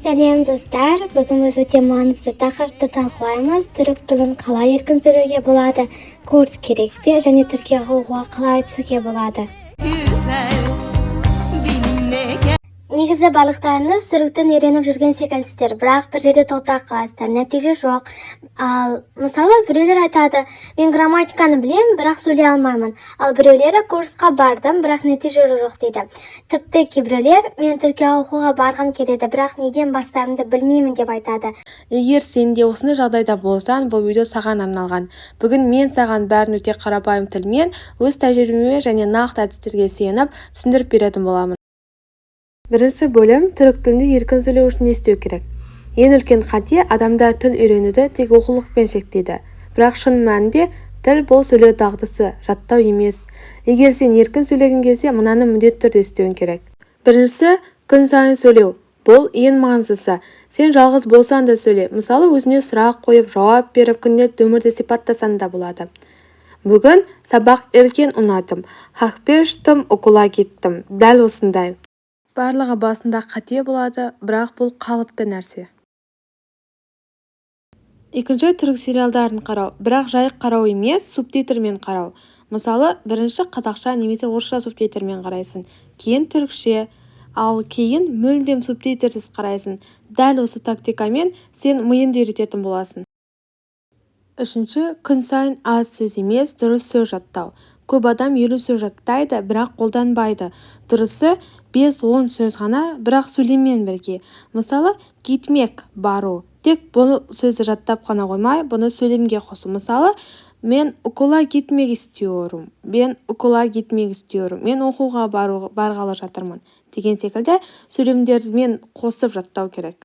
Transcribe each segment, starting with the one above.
Сәлем достар, бүгін біз өте маңызды тақырыпты талқылаймыз. Түрік тілін қалай еркін сөйлеуге болады, курс керек пе және Түркияға оқуға қалай түсуге болады. Негізі барлықтарыңыз түрік тілін үйреніп жүрген секілдісіздер, бірақ бір жерде тоқтап қаласыздар, нәтиже жоқ. Ал мысалы біреулер айтады, мен грамматиканы білемін, бірақ сөйлей алмаймын. Ал біреулері курсқа бардым, бірақ нәтиже жоқ дейді. Тіпті кейбіреулер мен Түркияға оқуға барғым келеді, бірақ неден бастарымды білмеймін деп айтады. Егер сен де осындай жағдайда болсаң, бұл видео саған арналған. Бүгін мен саған бәрін өте қарапайым тілмен, өз тәжірибеме және нақты әдістерге сүйеніп түсіндіріп беретін боламын. Бірінші бөлім түрік тілінде еркін сөйлеу үшін не істеу керек. Ең үлкен қате адамдар тіл үйренуді тек оқулықпен шектейді. Бірақ шын мәнінде тіл бұл сөйлеу дағдысы, жаттау емес. Егер сен еркін сөйлегің келсе, мынаны міндетті түрде істеуің керек. Біріншісі, күн сайын сөйлеу. Бұл ең маңыздысы. Сен жалғыз болсаң да сөйле. Мысалы, өзіне сұрақ қойып, жауап беріп, күнделікті өмірде сипаттасаң да болады. Бүгін сабақ еркен ұнатым. Хақпештім, оқуға кеттім. Дәл осындай. Барлығы басында қате болады, бірақ бұл қалыпты нәрсе. Екінші, түрік сериалдарын қарау, бірақ жай қарау емес, субтитрмен қарау. Мысалы, бірінші қазақша немесе орысша субтитрмен қарайсың, кейін түрікше, ал кейін мүлдем субтитрсіз қарайсың. Дәл осы тактикамен сен миыңды үйрететін боласың. Үшінші, күн сайын аз сөз емес, дұрыс сөз жаттау. Көп адам 50 сөз жаттайды, бірақ қолданбайды. Дұрысы 5-10 сөз ғана, бірақ сөйлеммен бірге. Мысалы, кетмек, бару. Тек бұл сөзді жаттап қана қоймай, бұны сөйлемге қосу. Мысалы, мен оқуға кетмек істеуірім. Мен оқуға кетмек істеуірім. Мен оқуға барғалы жатырмын. Деген секілді сөйлемдермен қосып жаттау керек.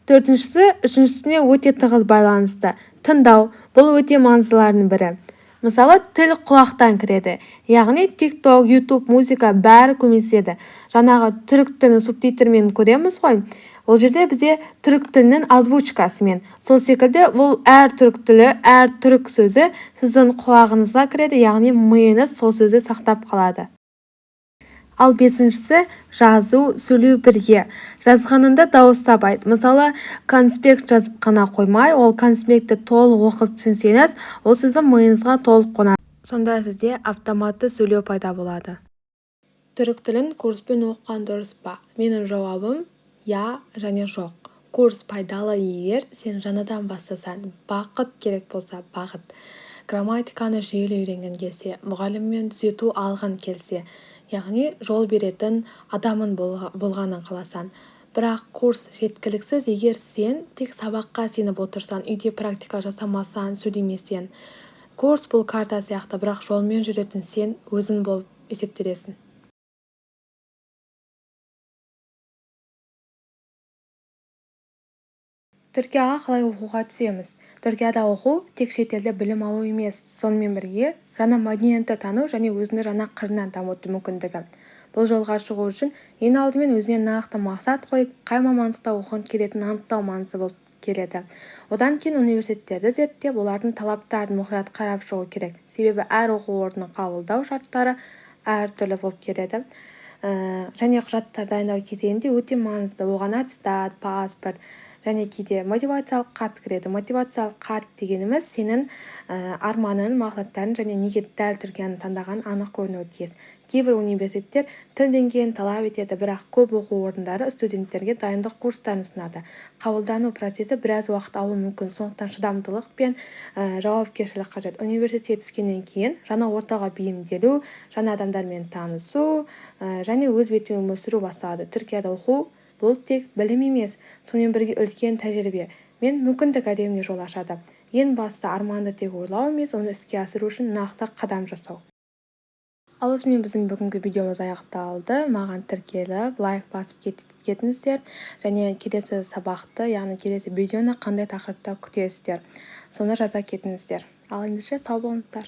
Төртіншісі, үшіншісіне өте тығыз байланысты. Тыңдау, бұл өте маңыздылардың бірі. Мысалы, тіл құлақтан кіреді. Яғни, TikTok, YouTube, музыка бәрі көмеседі. Жаңағы түрік тілін субтитрмен көреміз ғой. Ол жерде бізде түрік тілінің озвучкасымен. Сол секілді, бұл әр түрік тілі, әр түрік сөзі сіздің құлағыңызға кіреді, яғни миыңыз сол сөзді сақтап қалады. Ал бесіншісі, жазу, сөйлеу бірге. Жазғанында дауыстап айт. Мысалы, конспект жазып қана қоймай, ол конспектті толық оқып түсінсеңіз, ол сіздің миыңызға толық қонады. Сонда сізде автоматты сөйлеу пайда болады. Түрік тілін курспен оқыған дұрыс па? Менің жауабым я және жоқ. Курс пайдалы егер сен жаңадан бастасаң, бақыт керек болса, бағыт. Грамматиканы жүйелі үйренген келсе, мұғаліммен түзету алған келсе, яғни жол беретін адамын болғанын қаласан. Бірақ курс жеткіліксіз егер сен тек сабаққа сеніп отырсан, үйде практика жасамасан, сөйлемесен. Курс бұл карта сияқты, бірақ жолмен жүретін сен өзің болып есептелесің. Түркияға қалай оқуға түсеміз? Түркияда оқу тек шетелде білім алу емес, сонымен бірге жаңа мәдениетті тану және өзіңді жаңа қырынан дамыту мүмкіндігі. Бұл жолға шығу үшін ең алдымен өзіне нақты мақсат қойып, қай мамандықта оқығың келетінін анықтау маңызды болып келеді. Одан кейін университеттерді зерттеп, олардың талаптарын мұқият қарап шығу керек. Себебі әр оқу орнының қабылдау шарттары әртүрлі болып келеді. Және құжаттар дайындау кезеңінде өте маңызды. Оған аттестат, паспорт және кейде мотивациялық қарт кіреді. Мотивациялық қарт дегеніміз сенің арманың, мақсаттарың және неге дәл Түркияны таңдаған анық көрінуі тиіс. Кейбір университеттер тіл деңгейін талап етеді, бірақ көп оқу орындары студенттерге дайындық курстарын ұсынады. Қабылдану процесі біраз уақыт алуы мүмкін, сондықтан шыдамдылық пен жауапкершілік қажет. Университетке түскеннен кейін жаңа ортаға бейімделу, жаңа адамдармен танысу және өз бетімен өмір сүру басталады. Түркияда оқу бұл тек білім емес, сонымен бірге үлкен тәжірибе мен мүмкіндік әлеміне жол ашады. Ең басты арманды тек ойлау емес, оны іске асыру үшін нақты қадам жасау. Ал осымен біздің бүгінгі видеомыз аяқталды. Маған тіркеліп, лайк басып кетіңіздер және келесі сабақты, яғни келесі видеоны қандай тақырыпта күтесіздер, соны жаза кетіңіздер. Ал ендеше сау болыңыздар.